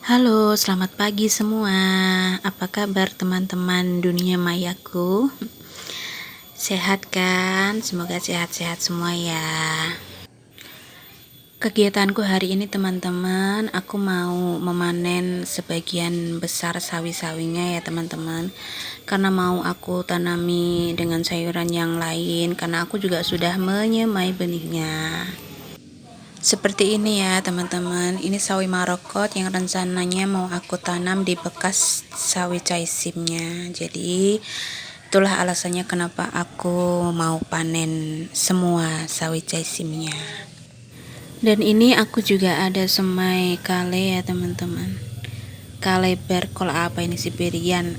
Halo, selamat pagi semua. Apa kabar teman-teman dunia mayaku? Sehat kan? Semoga sehat-sehat semua ya. Kegiatanku hari ini teman-teman, aku mau memanen sebagian besar sawi-sawinya ya teman-teman. Karena mau aku tanami dengan sayuran yang lain, karena aku juga sudah menyemai benihnya. Seperti ini ya teman-teman, ini sawi marokot yang rencananya mau aku tanam di bekas sawi caisimnya. Jadi itulah alasannya kenapa aku mau panen semua sawi caisimnya. Dan ini aku juga ada semai kale ya teman-teman. Kale berkol apa ini, Siberian.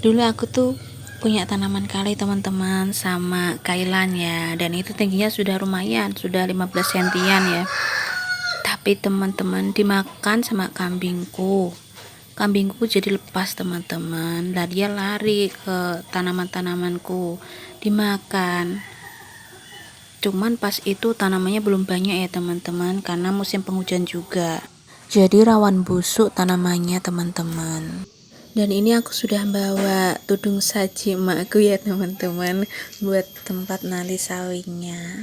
Dulu aku tuh punya tanaman kale teman-teman sama kailan ya, dan itu tingginya sudah lumayan, sudah 15 sentian ya. Tapi teman-teman dimakan sama kambingku jadi lepas teman-teman, lah dia lari ke tanaman-tanamanku dimakan. Cuman pas itu tanamannya belum banyak ya teman-teman, karena musim penghujan juga, jadi rawan busuk tanamannya teman-teman. Dan ini aku sudah bawa tudung saji emakku ya teman-teman, buat tempat nanti sawinya.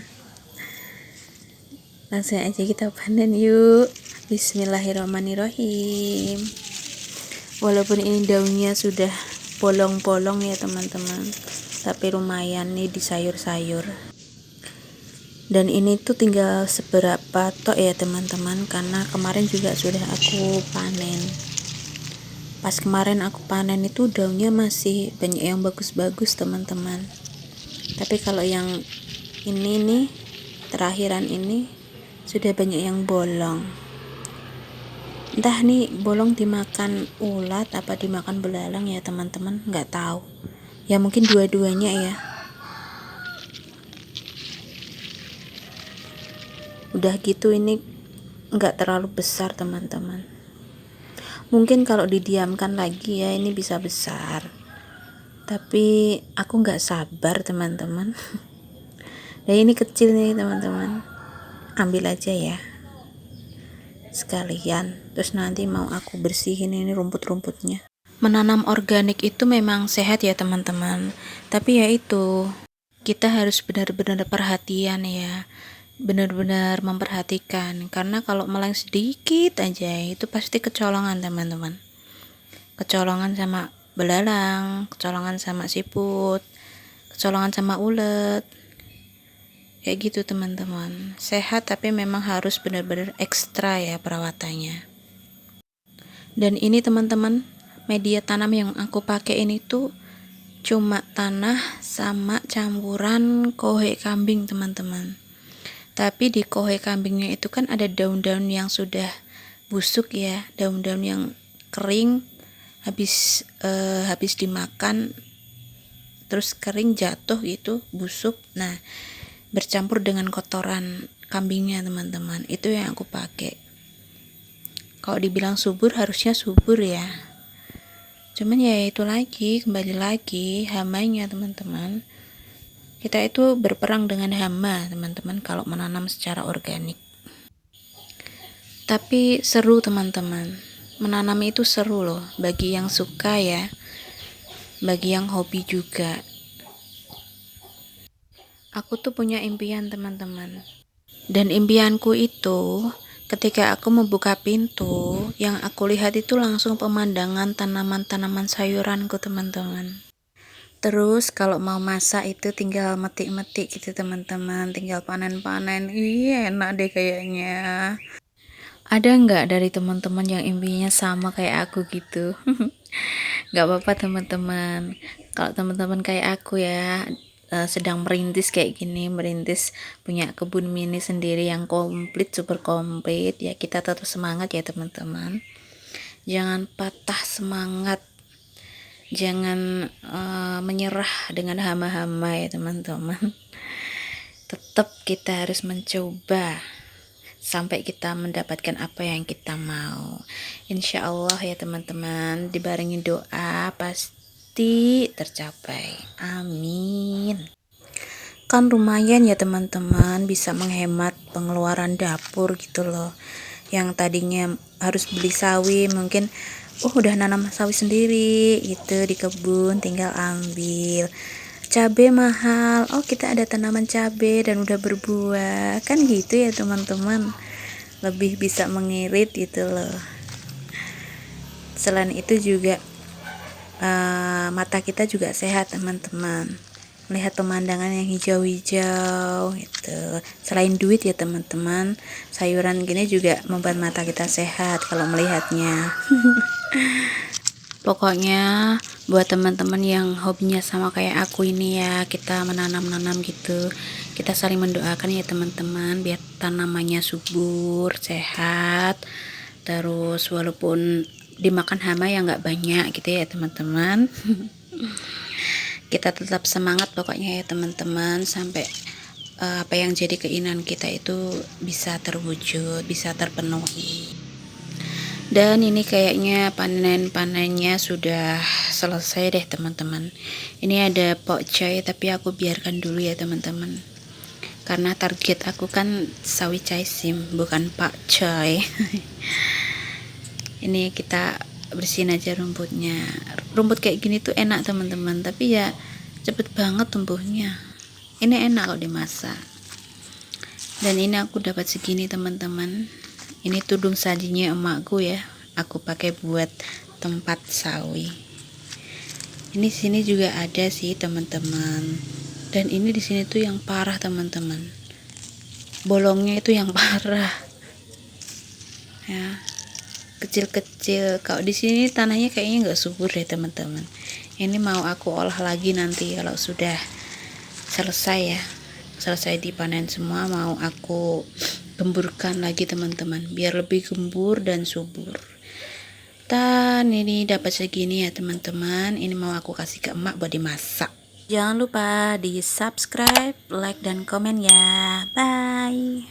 Langsung aja kita panen yuk. Bismillahirrahmanirrahim. Walaupun ini daunnya sudah bolong-bolong ya teman-teman, tapi lumayan nih di sayur-sayur. Dan ini tuh tinggal seberapa tok ya teman-teman, karena kemarin juga sudah aku panen. Pas kemarin aku panen itu daunnya masih banyak yang bagus-bagus teman-teman. Tapi kalau yang ini nih, terakhiran ini sudah banyak yang bolong. Entah nih bolong dimakan ulat apa dimakan belalang ya teman-teman, nggak tahu. Ya mungkin dua-duanya ya. Udah gitu ini nggak terlalu besar teman-teman. Mungkin kalau didiamkan lagi ya ini bisa besar. Tapi aku nggak sabar teman-teman. Dan ini kecil nih teman-teman. Ambil aja ya. Sekalian. Terus nanti mau aku bersihin ini rumput-rumputnya. Menanam organik itu memang sehat ya teman-teman. Tapi ya itu, kita harus benar-benar perhatian ya. Benar-benar memperhatikan, karena kalau meleng sedikit aja itu pasti kecolongan teman-teman. Kecolongan sama belalang, kecolongan sama siput, kecolongan sama ulet, kayak gitu teman-teman. Sehat tapi memang harus benar-benar ekstra ya perawatannya. Dan ini teman-teman, media tanam yang aku pakai ini tuh cuma tanah sama campuran kohe kambing teman-teman. Tapi di kohe kambingnya itu kan ada daun-daun yang sudah busuk ya, daun-daun yang kering habis dimakan terus kering jatuh gitu, busuk. Nah, bercampur dengan kotoran kambingnya teman-teman. Itu yang aku pakai. Kalau dibilang subur harusnya subur ya. Cuman ya itu lagi, kembali lagi hamanya teman-teman. Kita itu berperang dengan hama teman-teman kalau menanam secara organik. Tapi seru teman-teman, menanam itu seru loh, bagi yang suka ya, bagi yang hobi juga. Aku tuh punya impian teman-teman, dan impianku itu ketika aku membuka pintu, yang aku lihat itu langsung pemandangan tanaman-tanaman sayuranku teman-teman. Terus kalau mau masak itu tinggal metik-metik gitu teman-teman, tinggal panen-panen. Iya enak deh kayaknya. Ada nggak dari teman-teman yang impiannya sama kayak aku gitu? Nggak apa-apa teman-teman. Kalau teman-teman kayak aku ya, sedang merintis kayak gini, merintis punya kebun mini sendiri yang komplit, super komplit, ya kita tetap semangat ya teman-teman. Jangan patah semangat, jangan menyerah dengan hama-hama ya teman-teman. Tetap kita harus mencoba sampai kita mendapatkan apa yang kita mau. Insya Allah ya teman-teman, dibarengi doa pasti tercapai. Amin. Kan lumayan ya teman-teman, bisa menghemat pengeluaran dapur gitu loh. yang tadinya harus beli sawi, mungkin udah nanam sawi sendiri gitu di kebun, tinggal ambil. Cabe mahal, kita ada tanaman cabe dan udah berbuah, kan gitu ya teman-teman, lebih bisa mengirit gitu loh. Selain itu juga mata kita juga sehat teman-teman, melihat pemandangan yang hijau-hijau gitu. Selain duit ya teman-teman, sayuran gini juga membuat mata kita sehat kalau melihatnya. Pokoknya buat teman-teman yang hobinya sama kayak aku ini ya, kita menanam-nanam gitu, kita saling mendoakan ya teman-teman, biar tanamannya subur, sehat, terus walaupun dimakan hama ya nggak banyak gitu ya teman-teman. Kita tetap semangat pokoknya ya teman-teman, sampai apa yang jadi keinginan kita itu bisa terwujud, bisa terpenuhi. Dan ini kayaknya panen-panennya sudah selesai deh teman-teman. Ini ada pokcay tapi aku biarkan dulu ya teman-teman, karena target aku kan sawi caisim bukan pakcoy. Ini kita bersihin aja rumputnya. Rumput kayak gini tuh enak teman-teman, tapi ya cepet banget tumbuhnya. Ini enak kalau dimasak. Dan ini aku dapat segini teman-teman. Ini tudung sajinya emakku ya, aku pakai buat tempat sawi. Ini sini juga ada sih teman-teman, dan ini di sini tuh yang parah teman-teman, bolongnya itu yang parah ya, kecil-kecil. Kalau di sini tanahnya kayaknya nggak subur deh teman-teman. Ini mau aku olah lagi nanti kalau sudah selesai ya, selesai dipanen semua, mau aku gemburkan lagi teman-teman biar lebih gembur dan subur. Dan ini dapat segini ya teman-teman, ini mau aku kasih ke emak buat dimasak. Jangan lupa di subscribe, like, dan komen ya. Bye.